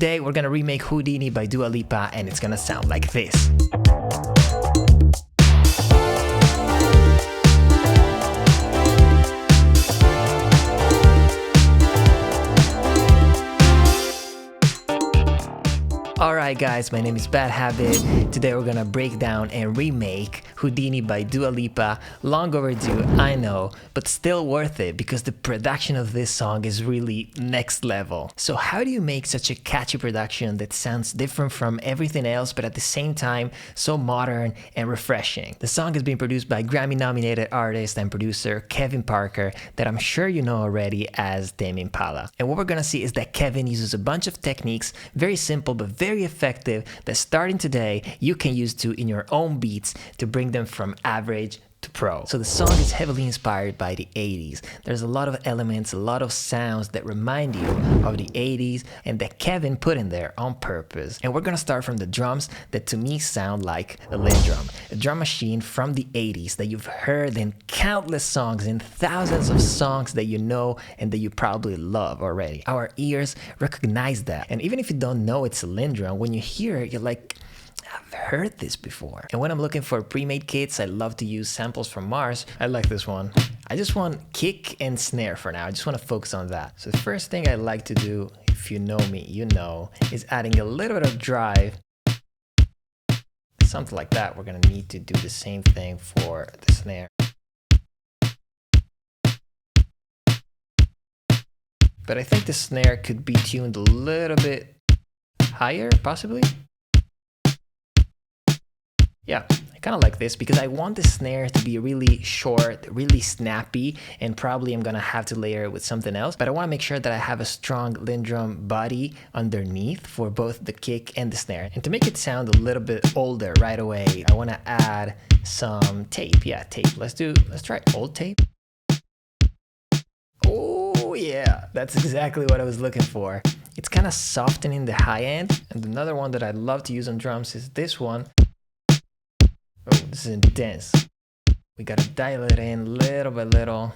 today we're gonna remake Houdini by Dua Lipa, and it's gonna sound like this. Alright guys, my name is badhabit. Today we're gonna break down and remake Houdini by Dua Lipa. Long overdue, I know, but still worth it because the production of this song is really next level. So how do you make such a catchy production that sounds different from everything else but at the same time so modern and refreshing? The song has been produced by Grammy-nominated artist and producer Kevin Parker, that I'm sure you know already as Tame Impala. And what we're gonna see is that Kevin uses a bunch of techniques, very simple but very effective, that starting today you can use in your own beats to bring them from average to pro. So the song is heavily inspired by the 80s. There's a lot of elements, a lot of sounds that remind you of the 80s and that Kevin put in there on purpose. And we're gonna start from the drums that to me sound like a Lindrum, a drum machine from the 80s that you've heard in countless songs, in thousands of songs that you know and that you probably love already. Our ears recognize that. And even if you don't know it's a Lindrum, when you hear it, you're like, I've heard this before. And when I'm looking for pre-made kits, I love to use samples from Mars. I like this one. I just want kick and snare for now. I just want to focus on that. So the first thing I like to do, if you know me, you know, is adding a little bit of drive. Something like that. We're going to need to do the same thing for the snare. But I think the snare could be tuned a little bit higher, possibly. Yeah, I kind of like this because I want the snare to be really short, really snappy, and probably I'm gonna have to layer it with something else, but I want to make sure that I have a strong Lindrum body underneath for both the kick and the snare. And to make it sound a little bit older right away, I want to add some tape. Yeah, tape. Let's try old tape. Oh yeah, that's exactly what I was looking for. It's kind of softening the high end. And another one that I love to use on drums is this one. Oh, this is intense. We gotta dial it in little by little.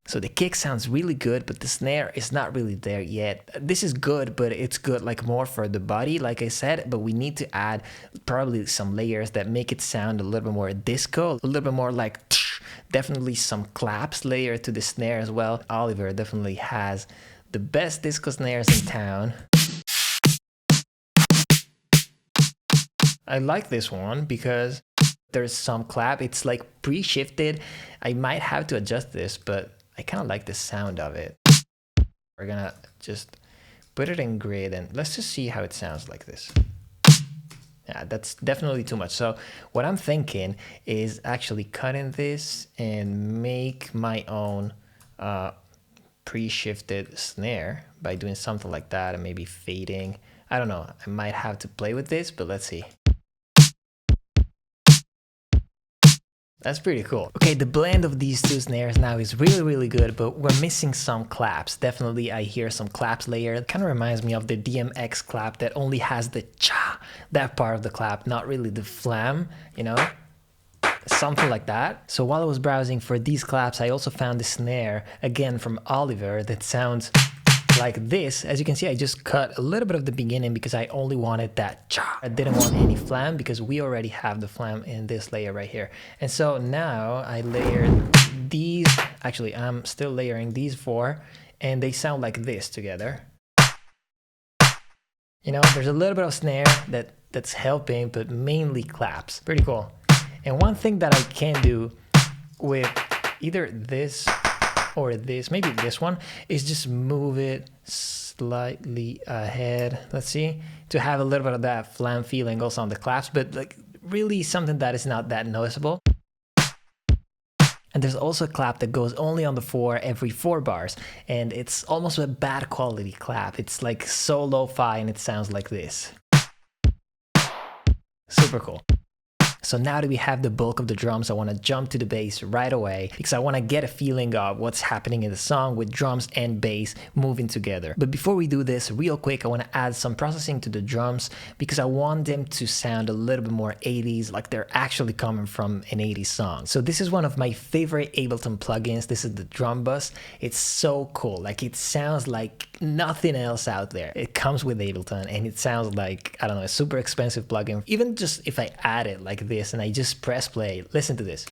So the kick sounds really good, but the snare is not really there yet. This is good, but it's good like more for the body, like I said, but we need to add probably some layers that make it sound a little bit more disco, a little bit more like definitely some claps layer to the snare as well. Oliver definitely has the best disco snares in town. I like this one because there's some clap. It's like pre-shifted. I might have to adjust this, but I kind of like the sound of it. We're gonna just put it in grid and let's just see how it sounds like this. Yeah, that's definitely too much. So what I'm thinking is actually cutting this and make my own pre-shifted snare by doing something like that and maybe fading. I don't know. I might have to play with this, but let's see. That's pretty cool. Okay, the blend of these two snares now is really good, but we're missing some claps. Definitely I hear some claps layer. It kind of reminds me of the DMX clap that only has the cha, that part of the clap, not really the flam, you know? Something like that. So while I was browsing for these claps, I also found the snare, again from Oliver, that sounds like this. As you can see, I just cut a little bit of the beginning because I only wanted that cha. I didn't want any flam because we already have the flam in this layer right here. And so now I layered these. Actually, I'm still layering these four and they sound like this together. You know, there's a little bit of snare that's helping, but mainly claps. Pretty cool. And one thing that I can do with either this or this, maybe this one, is just move it slightly ahead. Let's see, to have a little bit of that flam feeling also on the claps, but like really something that is not that noticeable. And there's also a clap that goes only on the 4 every 4 bars, and it's almost a bad quality clap. It's like so lo-fi and it sounds like this. Super cool. So now that we have the bulk of the drums, I want to jump to the bass right away because I want to get a feeling of what's happening in the song with drums and bass moving together. But before we do this, real quick, I want to add some processing to the drums because I want them to sound a little bit more 80s, like they're actually coming from an 80s song. So this is one of my favorite Ableton plugins. This is the drum bus. It's so cool. Like it sounds like nothing else out there. It comes with Ableton and it sounds like, I don't know, a super expensive plugin. Even just if I add it like this and I just press play, listen to this.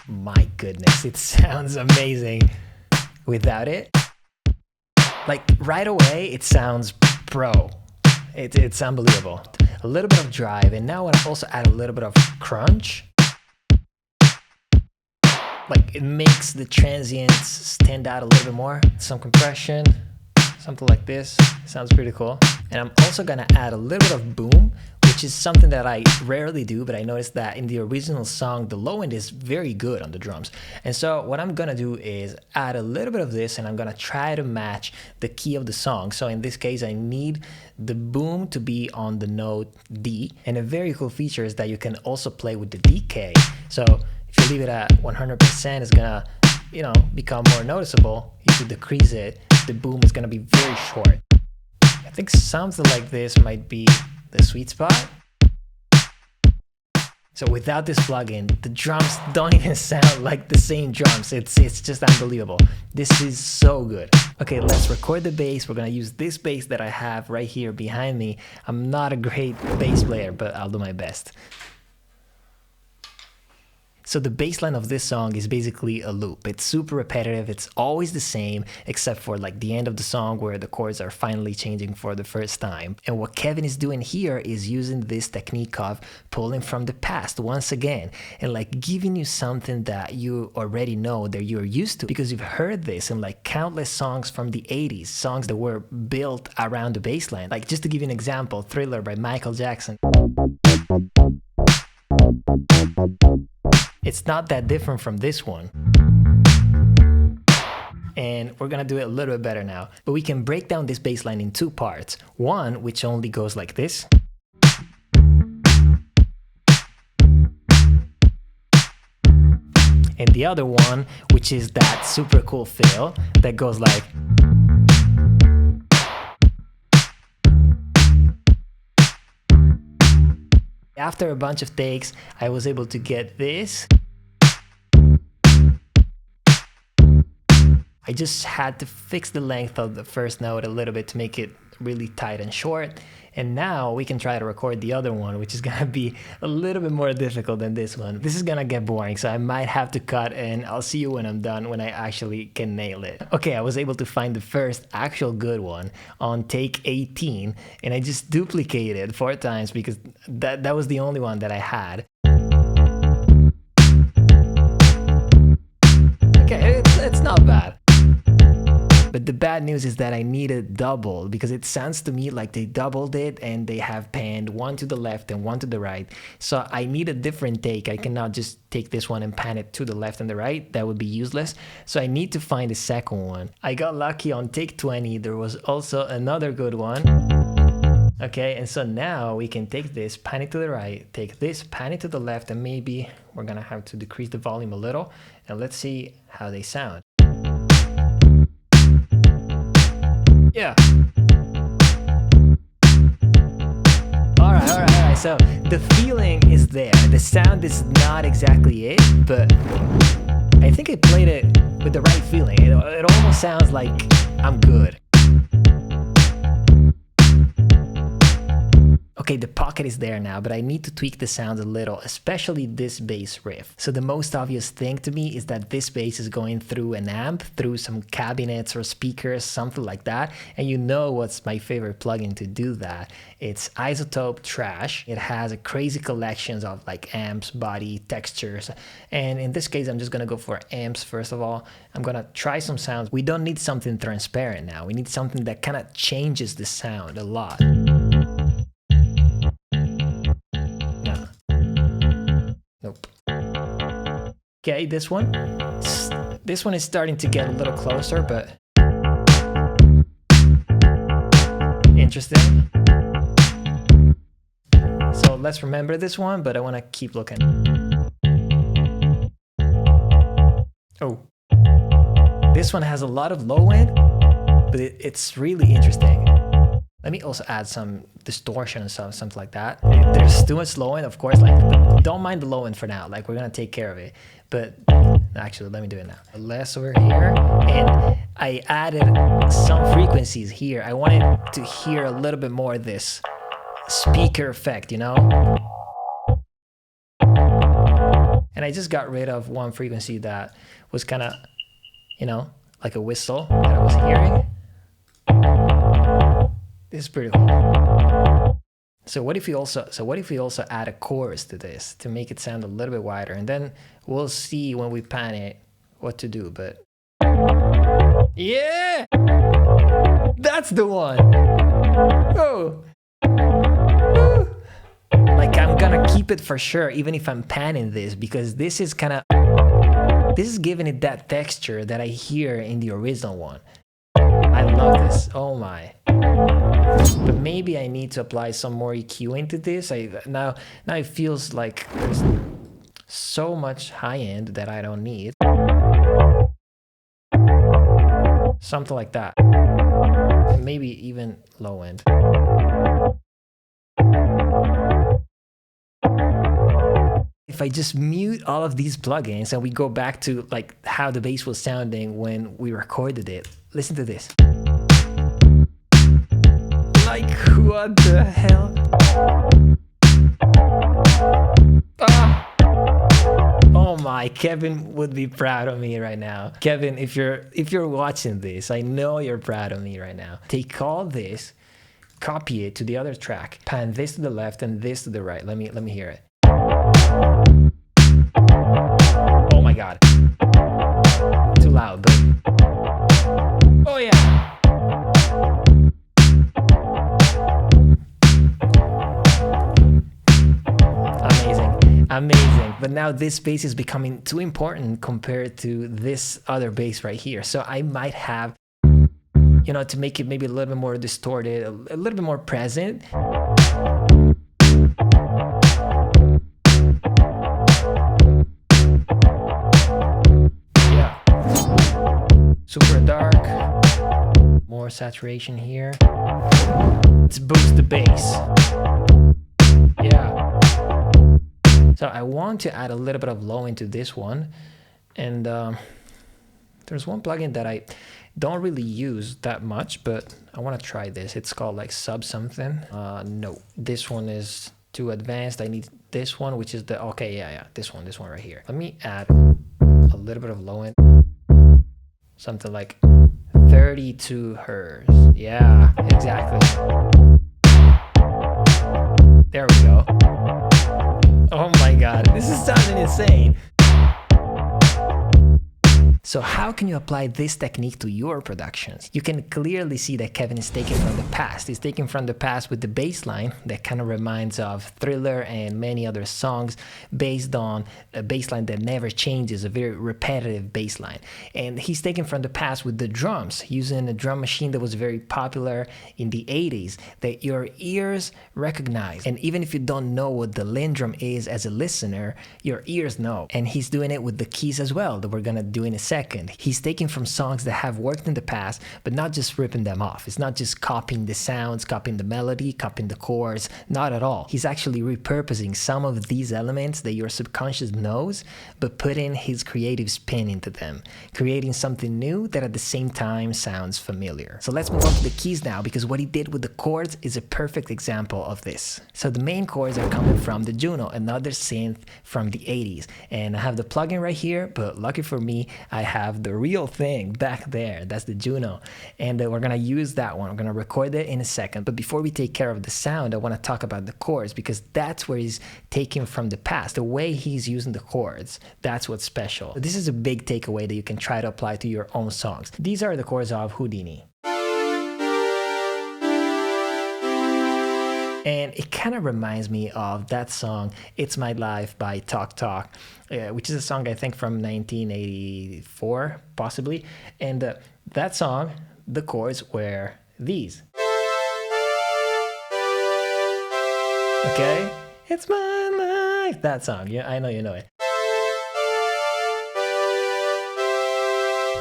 My goodness, it sounds amazing. Without it, like right away, it sounds pro. It's unbelievable. A little bit of drive, and now I want to also add a little bit of crunch. Like it makes the transients stand out a little bit more. Some compression, something like this. Sounds pretty cool. And I'm also gonna add a little bit of boom, which is something that I rarely do, but I noticed that in the original song, the low end is very good on the drums. And so what I'm gonna do is add a little bit of this, and I'm gonna try to match the key of the song. So in this case, I need the boom to be on the note D. And a very cool feature is that you can also play with the decay. So if you leave it at 100%, it's gonna, you know, become more noticeable. If you decrease it, the boom is gonna be very short. I think something like this might be the sweet spot. So without this plugin, the drums don't even sound like the same drums. It's just unbelievable. This is so good. Okay, let's record the bass. We're gonna use this bass that I have right here behind me. I'm not a great bass player, but I'll do my best. So the bass line of this song is basically a loop. It's super repetitive. It's always the same, except for like the end of the song where the chords are finally changing for the first time. And what Kevin is doing here is using this technique of pulling from the past once again and like giving you something that you already know, that you're used to, because you've heard this in like countless songs from the 80s, songs that were built around the bass line. Like just to give you an example, Thriller by Michael Jackson. It's not that different from this one. And we're gonna do it a little bit better now. But we can break down this bass line in two parts. One, which only goes like this. And the other one, which is that super cool fill that goes like. After a bunch of takes, I was able to get this. I just had to fix the length of the first note a little bit to make it really tight and short. And now we can try to record the other one, which is gonna be a little bit more difficult than this one. This is gonna get boring, so I might have to cut, and I'll see you when I'm done, when I actually can nail it. Okay, I was able to find the first actual good one on take 18, and I just duplicated 4 times because that was the only one that I had. Okay, it's not bad. But the bad news is that I need it double because it sounds to me like they doubled it and they have panned one to the left and one to the right. So I need a different take. I cannot just take this one and pan it to the left and the right. That would be useless. So I need to find a second one. I got lucky on take 20. There was also another good one. Okay, and so now we can take this, pan it to the right, take this, pan it to the left, and maybe we're gonna have to decrease the volume a little. And let's see how they sound. Yeah. All right. So the feeling is there. The sound is not exactly it, but I think I played it with the right feeling. It almost sounds like I'm good. Okay, the pocket is there now, but I need to tweak the sound a little, especially this bass riff. So the most obvious thing to me is that this bass is going through an amp, through some cabinets or speakers, something like that. And you know what's my favorite plugin to do that? It's Isotope Trash. It has a crazy collections of like amps, body, textures. And in this case, I'm just gonna go for amps first of all. I'm gonna try some sounds. We don't need something transparent now. We need something that kind of changes the sound a lot. Nope. Okay, this one is starting to get a little closer, but interesting. So So let's remember this one, but I want to keep looking. Oh, this one has a lot of low end, but it's really interesting. Let me also add some distortion or something like that. There's too much low end, of course. Like, don't mind the low end for now. Like, we're gonna take care of it. But actually, let me do it now. Less over here, and I added some frequencies here. I wanted to hear a little bit more of this speaker effect, you know? And I just got rid of one frequency that was kind of, you know, like a whistle that I was hearing. This is pretty cool. So what if we also add a chorus to this to make it sound a little bit wider, and then we'll see when we pan it what to do. But yeah, that's the one. Oh, like, I'm gonna keep it for sure, even if I'm panning this, because this is giving it that texture that I hear in the original one. I love this. Oh my. But maybe I need to apply some more EQ into this. Now it feels like there's so much high end that I don't need. Something like that. And maybe even low end. If I just mute all of these plugins and we go back to like how the bass was sounding when we recorded it, listen to this. Like, what the hell? Ah. Oh my, Kevin would be proud of me right now. Kevin, if you're watching this, I know you're proud of me right now. Take all this, copy it to the other track, pan this to the left and this to the right. Let me hear it. Oh my god. Too loud, but oh yeah. Amazing. But now this bass is becoming too important compared to this other bass right here. So I might have, you know, to make it maybe a little bit more distorted, a little bit more present. Yeah. Super dark. More saturation here. Let's boost the bass. Yeah. So I want to add a little bit of low into this one. And there's one plugin that I don't really use that much, but I want to try this. It's called like sub something. No, this one is too advanced. I need this one, which is the, okay, yeah, this one right here. Let me add a little bit of low end. Something like 32 hertz. Yeah, exactly. There we go. Oh my god, this is sounding insane. So how can you apply this technique to your productions? You can clearly see that Kevin is taken from the past. He's taken from the past with the bass line that kind of reminds of Thriller and many other songs based on a bass line that never changes, a very repetitive bass line. And he's taken from the past with the drums, using a drum machine that was very popular in the 80s that your ears recognize. And even if you don't know what the Lindrum is as a listener, your ears know. And he's doing it with the keys as well, that we're gonna do in a second. He's taking from songs that have worked in the past, but not just ripping them off. It's not just copying the sounds, copying the melody, copying the chords, not at all. He's actually repurposing some of these elements that your subconscious knows, but putting his creative spin into them, creating something new that at the same time sounds familiar. So let's move on to the keys now, because what he did with the chords is a perfect example of this. So the main chords are coming from the Juno, another synth from the 80s. And I have the plugin right here, but lucky for me, I have the real thing back there. That's the Juno. And we're going to use that one. We're going to record it in a second. But before we take care of the sound, I want to talk about the chords, because that's where he's taking from the past. The way he's using the chords, that's what's special. This is a big takeaway that you can try to apply to your own songs. These are the chords of Houdini. And it kind of reminds me of that song, It's My Life by Talk Talk, which is a song I think from 1984, possibly. And that song, the chords were these. Okay? It's my life. That song, yeah, I know you know it.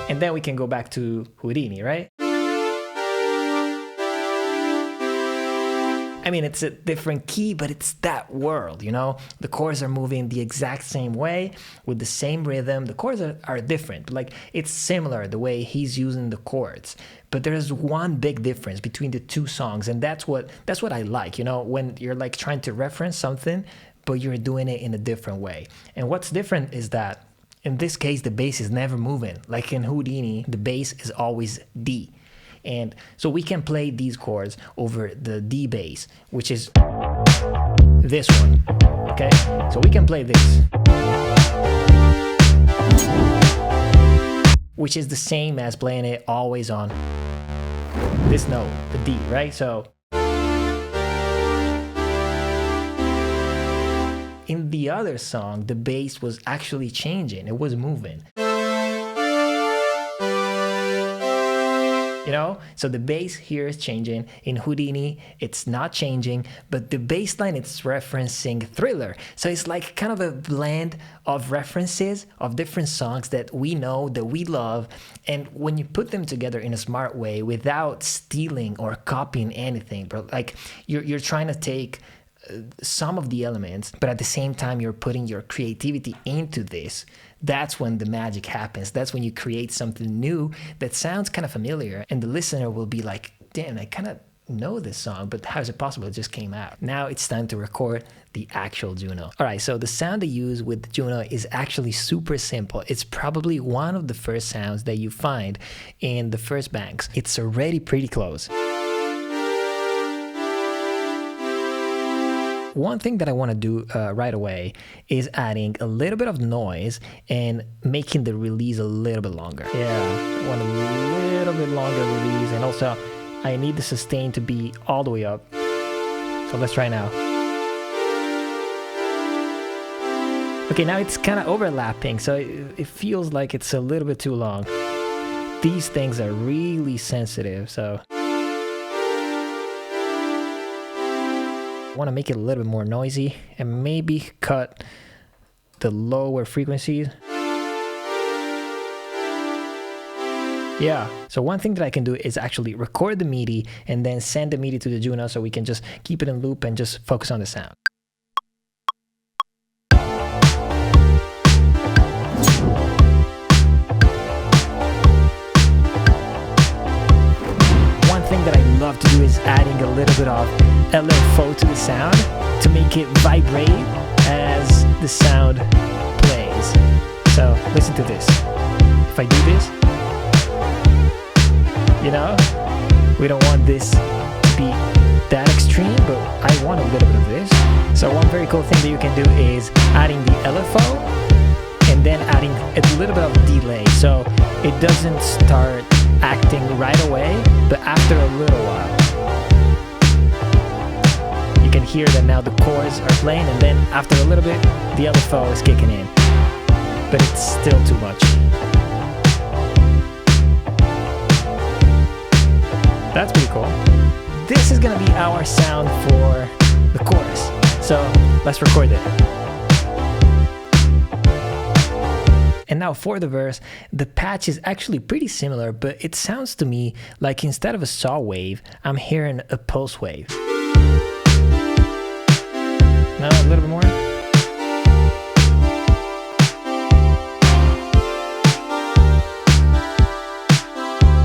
And then we can go back to Houdini, right? I mean, it's a different key, but it's that world, you know? The chords are moving the exact same way with the same rhythm. The chords are different, but like it's similar the way he's using the chords. But there's one big difference between the two songs, and that's what I like, you know, when you're like trying to reference something, but you're doing it in a different way. And what's different is that in this case, the bass is never moving. Like in Houdini, the bass is always D. And so we can play these chords over the D bass, which is this one, okay? So we can play this, which is the same as playing it always on this note, the D, right? So in the other song, the bass was actually changing, it was moving. You know, so the bass here is changing. In Houdini, it's not changing, but the bass line it's referencing Thriller. So it's like kind of a blend of references of different songs that we know, that we love. And when you put them together in a smart way without stealing or copying anything, but like you're trying to take some of the elements, but at the same time you're putting your creativity into this, that's when the magic happens. That's when you create something new that sounds kind of familiar, and the listener will be like, damn, I kind of know this song, but how is it possible? It just came out. Now it's time to record the actual Juno. All right, so the sound I use with the Juno is actually super simple. It's probably one of the first sounds that you find in the first banks. It's already pretty close. One thing that I want to do right away is adding a little bit of noise and making the release a little bit longer. Yeah, I want a little bit longer release, and also I need the sustain to be all the way up. So let's try now. Okay, now it's kind of overlapping, so it feels like it's a little bit too long. These things are really sensitive, so I want to make it a little bit more noisy and maybe cut the lower frequencies. Yeah, so one thing that I can do is actually record the MIDI and then send the MIDI to the Juno so we can just keep it in loop and just focus on the sound. One thing that I love to do is adding a little bit of LFO to the sound to make it vibrate as the sound plays. So listen to this. If I do this, you know, we don't want this to be that extreme, but I want a little bit of this. So one very cool thing that you can do is adding the LFO and then adding a little bit of delay. So it doesn't start acting right away, but after a little while. You can hear that now the chords are playing, and then after a little bit, the LFO is kicking in. But it's still too much. That's pretty cool. This is gonna be our sound for the chorus. So let's record it. And now for the verse, the patch is actually pretty similar, but it sounds to me like instead of a saw wave, I'm hearing a pulse wave. No, a little bit more.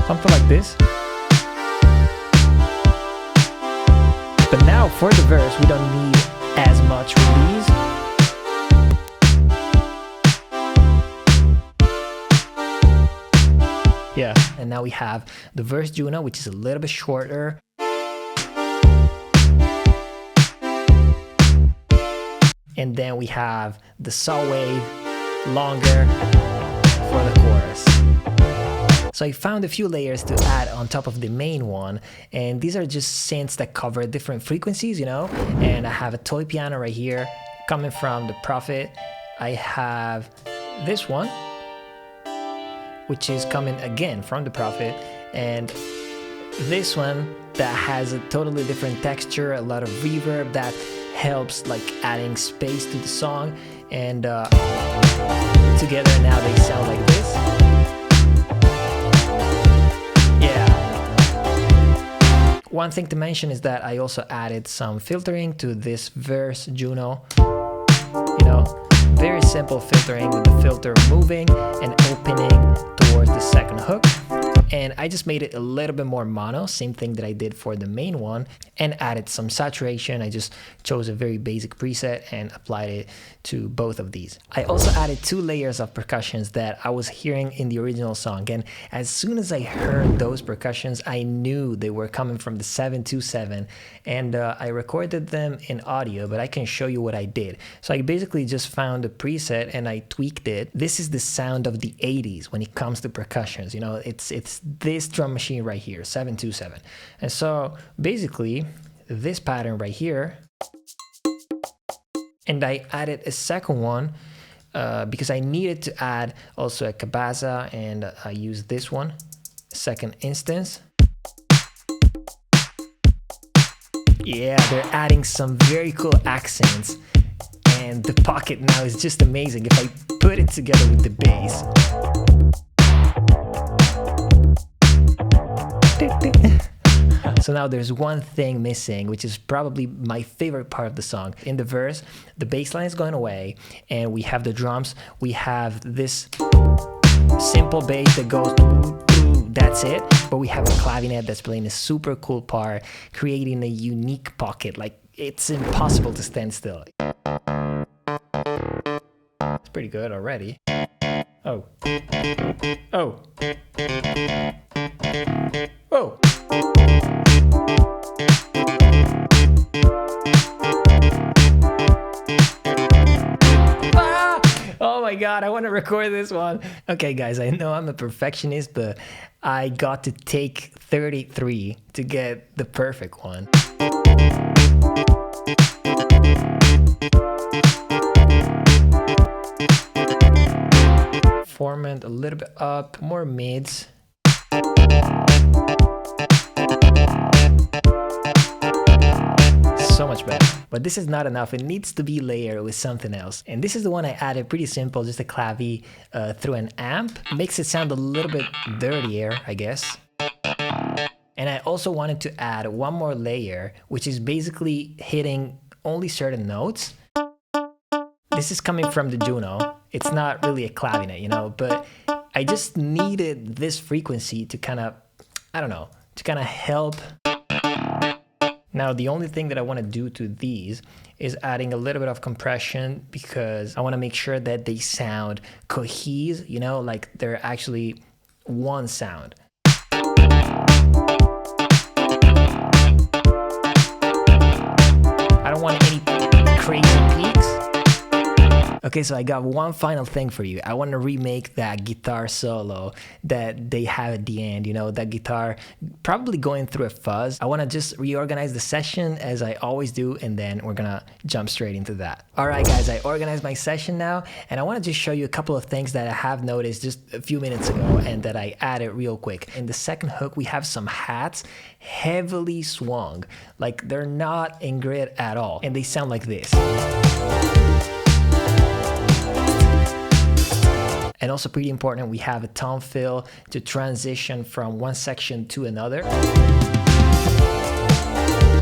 Something like this. But now for the verse, we don't need as much release. Yeah, and now we have the verse Juno, which is a little bit shorter. And then we have the saw wave, longer for the chorus. So I found a few layers to add on top of the main one, and these are just synths that cover different frequencies, you know. And I have a toy piano right here coming from the Prophet. I have this one, which is coming again from the Prophet, and this one that has a totally different texture, a lot of reverb that helps like adding space to the song, and together now they sound like this. Yeah. One thing to mention is that I also added some filtering to this verse Juno. You know, very simple filtering with the filter moving and opening towards the second hook. And I just made it a little bit more mono, same thing that I did for the main one, and added some saturation. I just chose a very basic preset and applied it to both of these. I also added 2 layers of percussions that I was hearing in the original song, and as soon as I heard those percussions, I knew they were coming from the 727, and I recorded them in audio, but I can show you what I did. So I basically just found a preset and I tweaked it. This is the sound of the 80s when it comes to percussions. You know, it's this drum machine right here, 727. And so basically this pattern right here, and I added a second one because I needed to add also a cabaza, and I used this one, second instance. Yeah, they're adding some very cool accents, and the pocket now is just amazing if I put it together with the bass. So now there's one thing missing, which is probably my favorite part of the song. In the verse, the bass line is going away, and we have the drums. We have this simple bass that goes, that's it. But we have a clavinet that's playing a super cool part, creating a unique pocket. Like, it's impossible to stand still. It's pretty good already. Oh. Oh. Whoa. Ah! Oh my god, I want to record this one. Okay guys, I know I'm a perfectionist, but I got to take 33 to get the perfect one. Format a little bit up, more mids. So much better. But this is not enough. It needs to be layered with something else. And this is the one I added, pretty simple, just a clavi through an amp. Makes it sound a little bit dirtier, I guess. And I also wanted to add one more layer, which is basically hitting only certain notes. This is coming from the Juno. It's not really a clavinet, you know, but I just needed this frequency to kind of, I don't know, to kind of help. Now, the only thing that I want to do to these is adding a little bit of compression, because I want to make sure that they sound cohesive, you know, like they're actually one sound. I don't want any crazy peaks. Okay, so I got one final thing for you. I want to remake that guitar solo that they have at the end, you know, that guitar probably going through a fuzz. I want to just reorganize the session as I always do, and then we're gonna jump straight into that. All right, guys, I organized my session now, and I want to just show you a couple of things that I have noticed just a few minutes ago and that I added real quick. In the second hook, we have some hats heavily swung, like they're not in grid at all, and they sound like this. And also pretty important, we have a tom fill to transition from one section to another.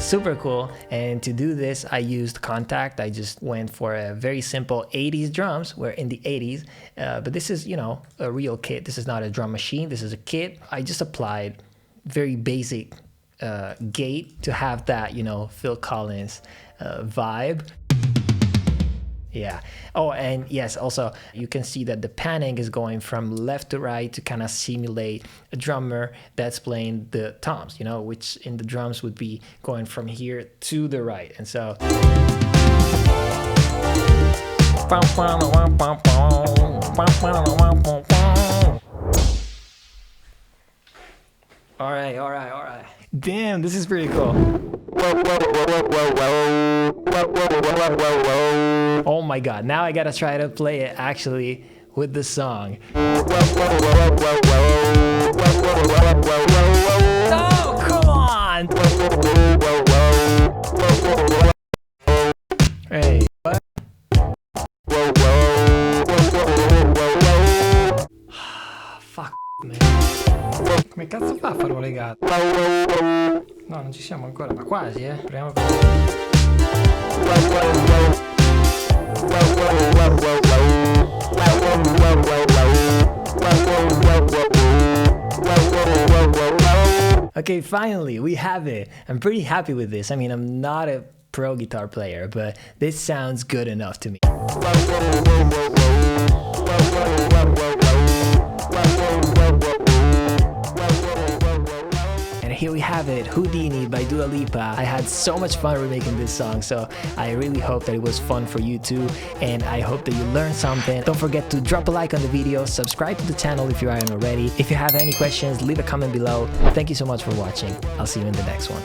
Super cool. And to do this, I used Contact. I just went for a very simple 80s drums. We're in the 80s, but this is, you know, a real kit. This is not a drum machine. This is a kit. I just applied very basic gate to have that, you know, Phil Collins vibe. Yeah. Oh, and yes, also you can see that the panning is going from left to right to kind of simulate a drummer that's playing the toms, you know, which in the drums would be going from here to the right. And so all right. Damn, this is pretty cool. Oh my god, now I gotta try to play it actually with the song. Oh, come on! No, non ci siamo ancora, ma quasi, proviamo con... Okay, finally, we have it. I'm pretty happy with this. I mean, I'm not a pro guitar player, but this sounds good enough to me. And here we have it, Houdini by Dua Lipa. I had so much fun remaking this song, so I really hope that it was fun for you too, and I hope that you learned something. Don't forget to drop a like on the video, subscribe to the channel if you aren't already. If you have any questions, leave a comment below. Thank you so much for watching. I'll see you in the next one.